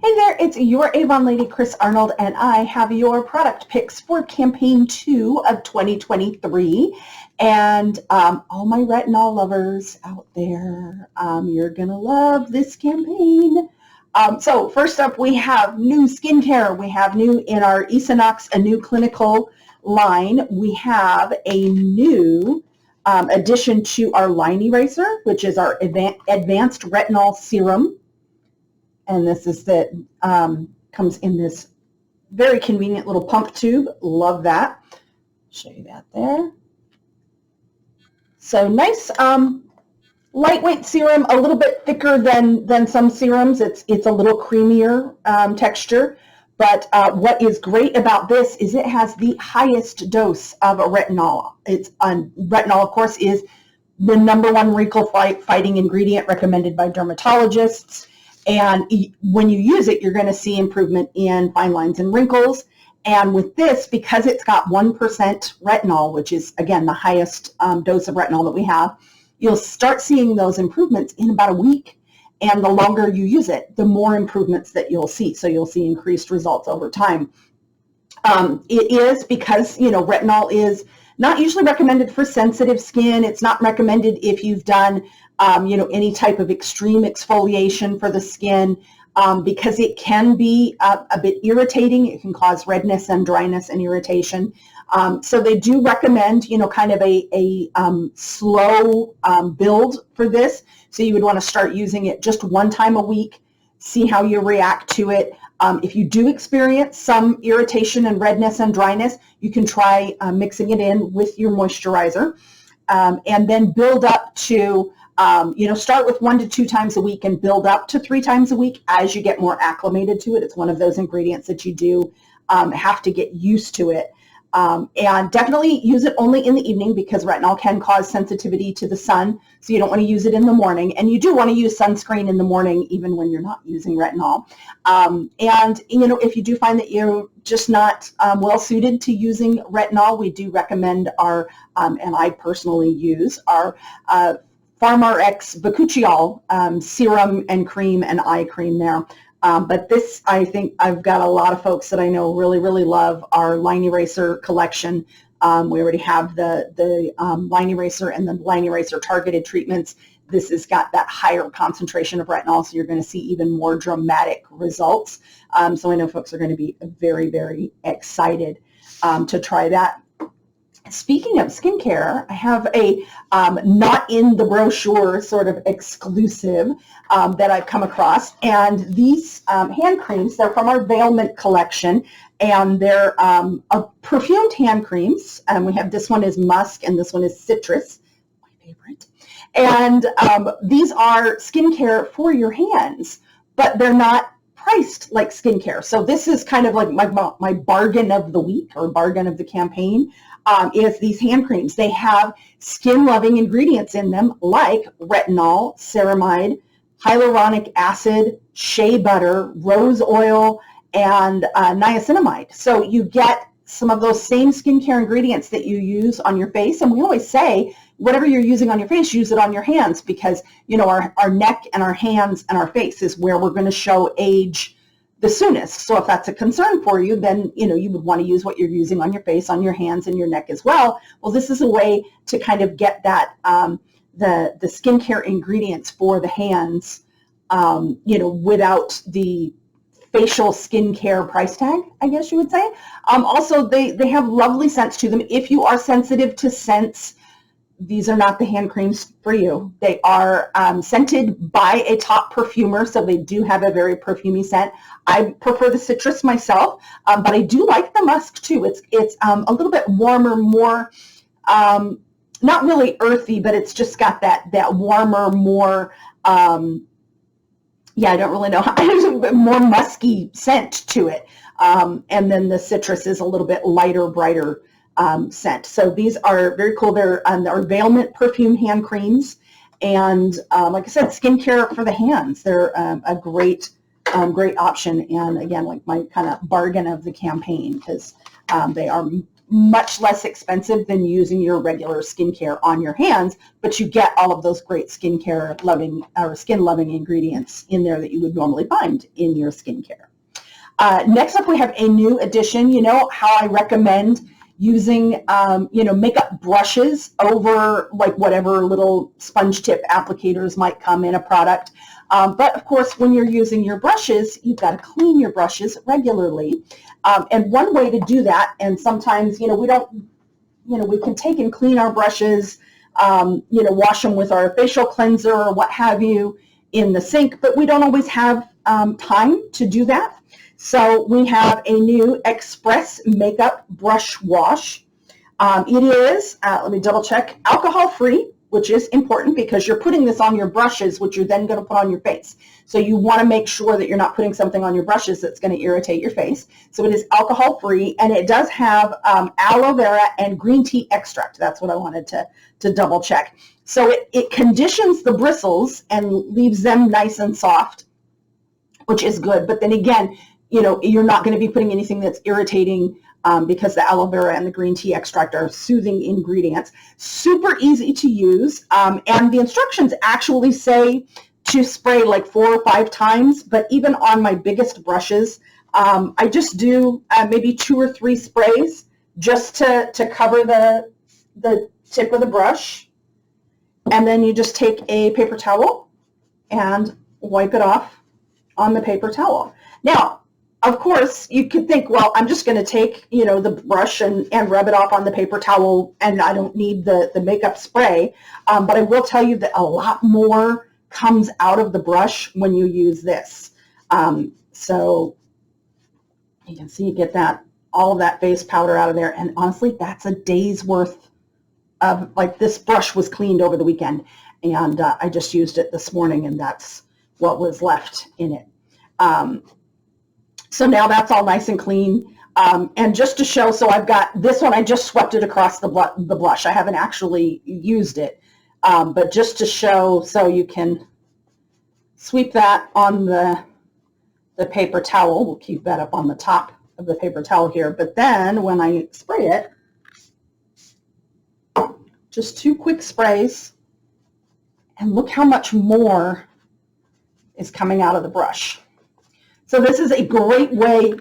Hey there, it's your Avon lady, Chris Arnold, and I have your product picks for campaign 2 of 2023. And all my retinol lovers out there, you're going to love this campaign. So first up, we have new skincare. We have new in our Esonox Anew clinical line. We have a new addition to our line eraser, which is our advanced retinol serum. And this is that comes in this very convenient little pump tube. Love that. Show you that there. So nice lightweight serum, a little bit thicker than some serums. It's a little creamier texture. But what is great about this is it has the highest dose of a retinol. Retinol, of course, is the #1 wrinkle fighting ingredient recommended by dermatologists. And when you use it, you're going to see improvement in fine lines and wrinkles. And with this, because it's got 1% retinol, which is, again, the highest dose of retinol that we have, you'll start seeing those improvements in about a week. And the longer you use it, the more improvements that you'll see. So you'll see increased results over time. It is because, retinol is not usually recommended for sensitive skin. It's not recommended if you've done any type of extreme exfoliation for the skin, because it can be a bit irritating. It can cause redness and dryness and irritation. So they do recommend, kind of a slow build for this. So you would want to start using it just one time a week, see how you react to it. If you do experience some irritation and redness and dryness, you can try mixing it in with your moisturizer, and then build up to start with 1 to 2 times a week and build up to 3 times a week as you get more acclimated to it. It's one of those ingredients that you do have to get used to it. And definitely use it only in the evening because retinol can cause sensitivity to the sun. So you don't want to use it in the morning. And you do want to use sunscreen in the morning even when you're not using retinol. And, if you do find that you're just not well suited to using retinol, we do recommend our, and I personally use our PharmRx Bakuchiol serum and cream and eye cream there. But this, I think I've got a lot of folks that I know really, really love our line eraser collection. We already have the line eraser and the line eraser targeted treatments. This has got that higher concentration of retinol, so you're going to see even more dramatic results. So I know folks are going to be very, very excited to try that. Speaking of skincare, I have a not in the brochure sort of exclusive that I've come across. And these hand creams, they're from our Veilment collection. And they're perfumed hand creams. We have this one is musk and this one is citrus, my favorite. And these are skincare for your hands, but they're not priced like skincare. So this is kind of like my bargain of the week or bargain of the campaign. Is these hand creams. They have skin-loving ingredients in them like retinol, ceramide, hyaluronic acid, shea butter, rose oil, and niacinamide. So you get some of those same skincare ingredients that you use on your face. And we always say, whatever you're using on your face, use it on your hands because, our neck and our hands and our face is where we're going to show age the soonest. So if that's a concern for you, then you would want to use what you're using on your face, on your hands, and your neck as well. Well, this is a way to kind of get that the skincare ingredients for the hands, without the facial skincare price tag, I guess you would say. Also, they have lovely scents to them. If you are sensitive to scents, these are not the hand creams for you. They are scented by a top perfumer, so they do have a very perfumey scent. I prefer the citrus myself, but I do like the musk too. It's a little bit warmer, more, not really earthy, but it's just got that warmer, more, I don't really know, more musky scent to it. And then the citrus is a little bit lighter, brighter scent. So these are very cool. They're Veilment perfume hand creams, and like I said, skincare for the hands. They're a great option, and again, like my kind of bargain of the campaign because they are much less expensive than using your regular skincare on your hands, but you get all of those great skincare loving or skin loving ingredients in there that you would normally find in your skincare. Next up, we have a new addition. You know how I recommend using, makeup brushes over like whatever little sponge tip applicators might come in a product. But of course, when you're using your brushes, you've got to clean your brushes regularly. And one way to do that, and sometimes, we can take and clean our brushes, wash them with our facial cleanser or what have you in the sink, but we don't always have time to do that. So we have a new Express Makeup Brush Wash. It is, let me double check, alcohol-free, which is important because you're putting this on your brushes, which you're then going to put on your face. So you want to make sure that you're not putting something on your brushes that's going to irritate your face. So it is alcohol-free, and it does have aloe vera and green tea extract. That's what I wanted to double check. So it conditions the bristles and leaves them nice and soft, which is good. But then again, you're not going to be putting anything that's irritating because the aloe vera and the green tea extract are soothing ingredients. Super easy to use, and the instructions actually say to spray like 4 or 5 times, but even on my biggest brushes, I just do maybe 2 or 3 sprays just to cover the tip of the brush, and then you just take a paper towel and wipe it off on the paper towel. Now, of course, you could think, well, I'm just going to take, the brush and rub it off on the paper towel, and I don't need the makeup spray. But I will tell you that a lot more comes out of the brush when you use this. So you can see you get all of that face powder out of there. And honestly, that's a day's worth of, like, this brush was cleaned over the weekend, and I just used it this morning, and that's what was left in it. So now that's all nice and clean. And just to show, so I've got this one, I just swept it across the blush. I haven't actually used it, but just to show, so you can sweep that on the paper towel. We'll keep that up on the top of the paper towel here. But then when I spray it, just 2 quick sprays, and look how much more is coming out of the brush. So this is a great way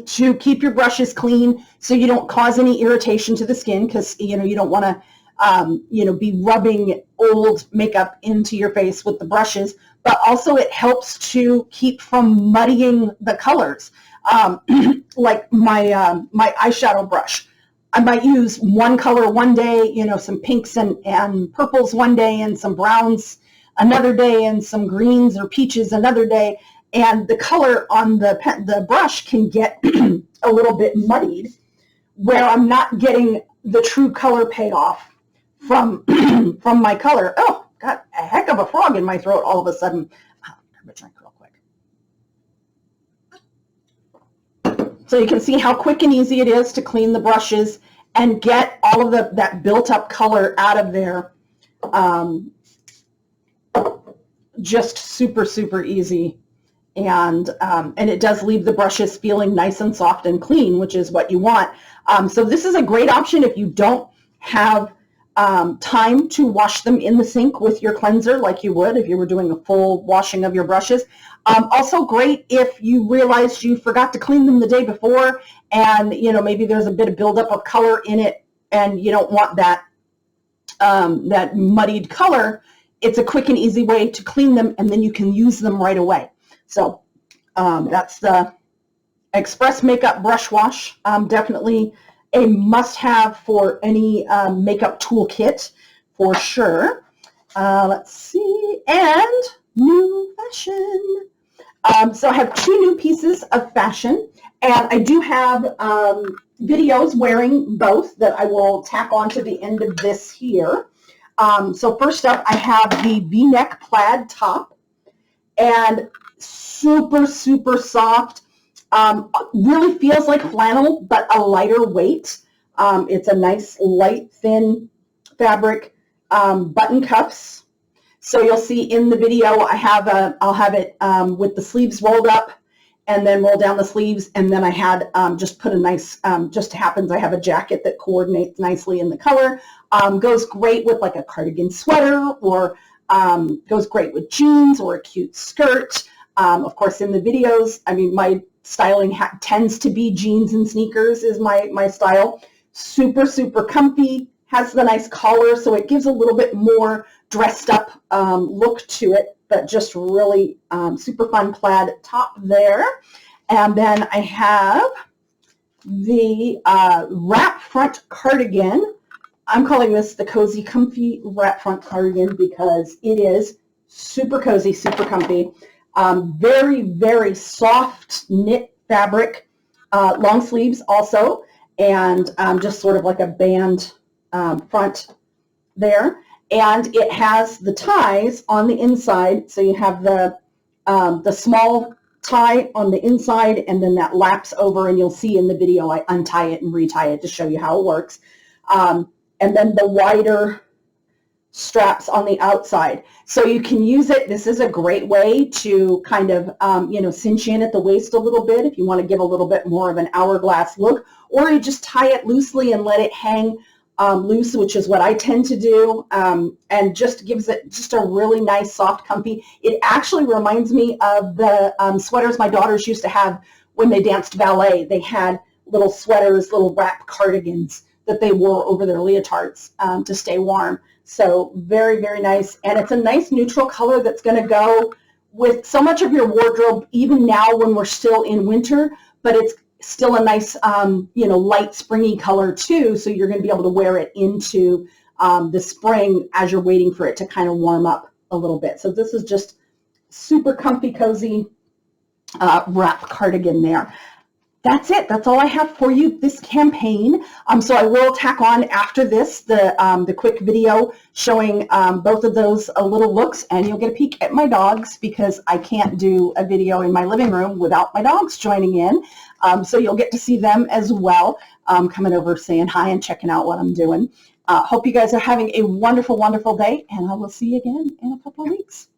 to keep your brushes clean so you don't cause any irritation to the skin, because you don't want to be rubbing old makeup into your face with the brushes, but also it helps to keep from muddying the colors. Like my eyeshadow brush, I might use one color one day, some pinks and purples one day, and some browns another day, and some greens or peaches another day. And the color on the brush can get a little bit muddied, where I'm not getting the true color payoff from my color. Oh, got a heck of a frog in my throat all of a sudden. Grab a drink real quick. So you can see how quick and easy it is to clean the brushes and get all of that built-up color out of there. Just super, super easy. And it does leave the brushes feeling nice and soft and clean, which is what you want. So this is a great option if you don't have time to wash them in the sink with your cleanser like you would if you were doing a full washing of your brushes. Also great if you realized you forgot to clean them the day before, and maybe there's a bit of buildup of color in it and you don't want that muddied color. It's a quick and easy way to clean them, and then you can use them right away. So that's the Express Makeup Brush Wash. Definitely a must-have for any makeup toolkit for sure. Let's see, and new fashion. So I have 2 new pieces of fashion, and I do have videos wearing both that I will tack on to the end of this here. So first up, I have the V-neck plaid top, and super, super soft. Really feels like flannel, but a lighter weight. It's a nice, light, thin fabric. Button cuffs. So you'll see in the video, I'll have it with the sleeves rolled up, and then roll down the sleeves. And then I had just put a nice, just happens I have a jacket that coordinates nicely in the color. Goes great with like a cardigan sweater, or goes great with jeans or a cute skirt. Of course, in the videos, I mean, my styling tends to be jeans and sneakers is my style. Super, super comfy, has the nice collar, so it gives a little bit more dressed up look to it, but just really super fun plaid top there. And then I have the wrap front cardigan. I'm calling this the Cozy Comfy Wrap Front Cardigan because it is super cozy, super comfy. Very, very soft knit fabric, long sleeves also, and just sort of like a band front there. And it has the ties on the inside, so you have the small tie on the inside, and then that laps over, and you'll see in the video I untie it and retie it to show you how it works. And then the wider straps on the outside. So you can use it. This is a great way to kind of, cinch in at the waist a little bit if you want to give a little bit more of an hourglass look, or you just tie it loosely and let it hang loose, which is what I tend to do, and just gives it just a really nice, soft, comfy. It actually reminds me of the sweaters my daughters used to have when they danced ballet. They had little sweaters, little wrap cardigans that they wore over their leotards to stay warm. So very, very nice. And it's a nice neutral color that's going to go with so much of your wardrobe, even now when we're still in winter, but it's still a nice, light springy color too. So you're going to be able to wear it into the spring as you're waiting for it to kind of warm up a little bit. So this is just super comfy, cozy wrap cardigan there. That's it. That's all I have for you this campaign. So I will tack on after this the quick video showing both of those little looks, and you'll get a peek at my dogs because I can't do a video in my living room without my dogs joining in. So you'll get to see them as well, coming over, saying hi and checking out what I'm doing. Hope you guys are having a wonderful, wonderful day, and I will see you again in a couple of weeks.